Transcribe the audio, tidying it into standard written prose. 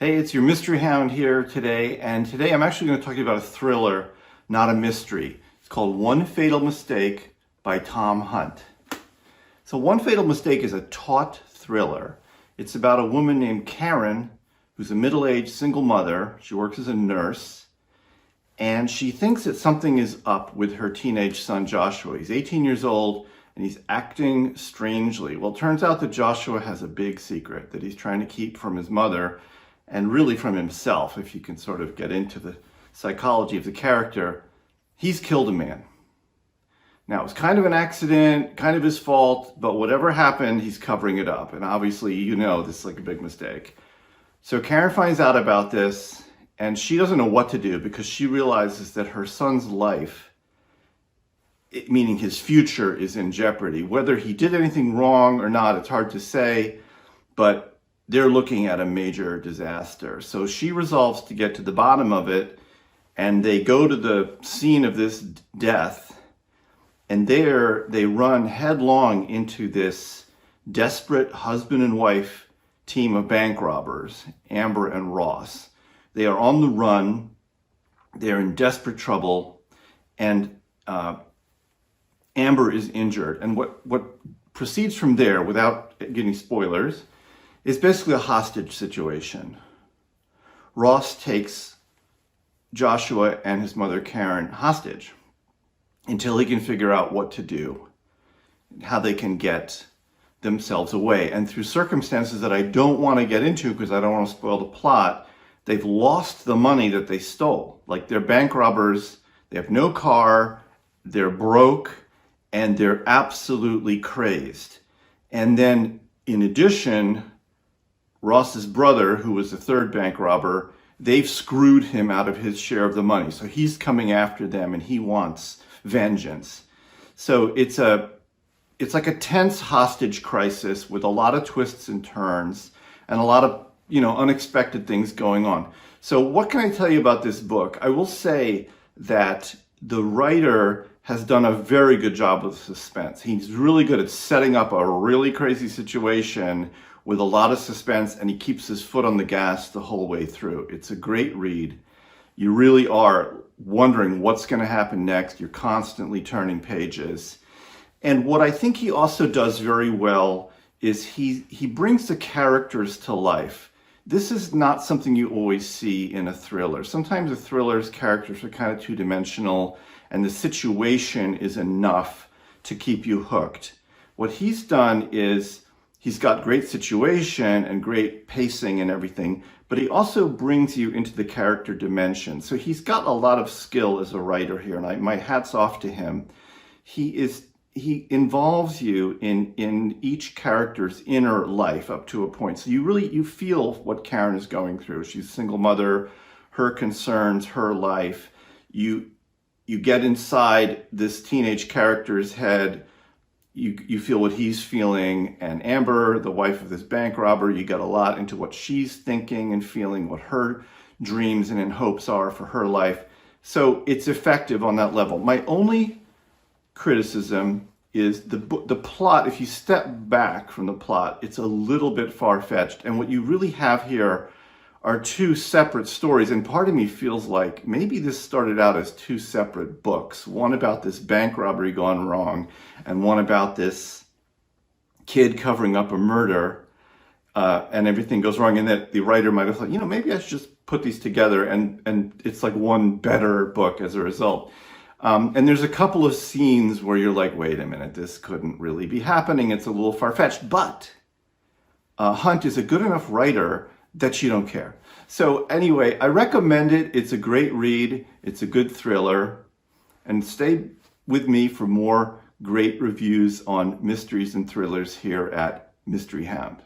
Hey, it's your Mystery Hound here today, and today I'm actually going to talk to you about a thriller, not a mystery. It's called One Fatal Mistake by Tom Hunt. So One Fatal Mistake is a taut thriller. It's about a woman named Karen, who's a middle-aged single mother. She works as a nurse, and she thinks that something is up with her teenage son Joshua. He's 18 years old, and he's acting strangely. Well, it turns out that Joshua has a big secret that he's trying to keep from his mother, and really from himself, if you can sort of get into the psychology of the character. He's killed a man. Now, it was kind of an accident, kind of his fault, but whatever happened, he's covering it up. And obviously, you know, this is like a big mistake. So Karen finds out about this, and she doesn't know what to do because she realizes that her son's life, meaning his future, is in jeopardy. Whether he did anything wrong or not, it's hard to say, but they're looking at a major disaster. So she resolves to get to the bottom of it, and they go to the scene of this death, and there they run headlong into this desperate husband and wife team of bank robbers, Amber and Ross. They are on the run, they're in desperate trouble, and Amber is injured. And what proceeds from there, without getting spoilers, is basically a hostage situation. Ross takes Joshua and his mother Karen hostage until he can figure out what to do, how they can get themselves away. And through circumstances that I don't want to get into because I don't want to spoil the plot, they've lost the money that they stole. Like, they're bank robbers, they have no car, they're broke, and they're absolutely crazed. And then in addition, Ross's brother, who was the third bank robber, they've screwed him out of his share of the money. So he's coming after them and he wants vengeance. So it's like a tense hostage crisis with a lot of twists and turns and a lot of, unexpected things going on. So what can I tell you about this book? I will say that the writer has done a very good job with suspense. He's really good at setting up a really crazy situation with a lot of suspense, and he keeps his foot on the gas the whole way through. It's a great read. You really are wondering what's going to happen next. You're constantly turning pages. And what I think he also does very well is he brings the characters to life. This is not something you always see in a thriller. Sometimes a thriller's characters are kind of two-dimensional, and the situation is enough to keep you hooked. What he's done is he's got great situation and great pacing and everything, but he also brings you into the character dimension. So he's got a lot of skill as a writer here, and my hat's off to him. He involves you in each character's inner life up to a point. So you feel what Karen is going through. She's a single mother, her concerns, her life. You get inside this teenage character's head. You feel what he's feeling, and Amber, the wife of this bank robber, you get a lot into what she's thinking and feeling, what her dreams and hopes are for her life. So it's effective on that level. My only criticism is the plot. If you step back from the plot, it's a little bit far-fetched, and what you really have here are two separate stories, and part of me feels like maybe this started out as two separate books, one about this bank robbery gone wrong and one about this kid covering up a murder, and everything goes wrong, and that the writer might have thought, maybe I should just put these together, and it's like one better book as a result. And there's a couple of scenes where you're like, wait a minute, this couldn't really be happening, it's a little far-fetched, but Hunt is a good enough writer that you don't care. So anyway, I recommend it. It's a great read. It's a good thriller. And stay with me for more great reviews on mysteries and thrillers here at Mystery Hound.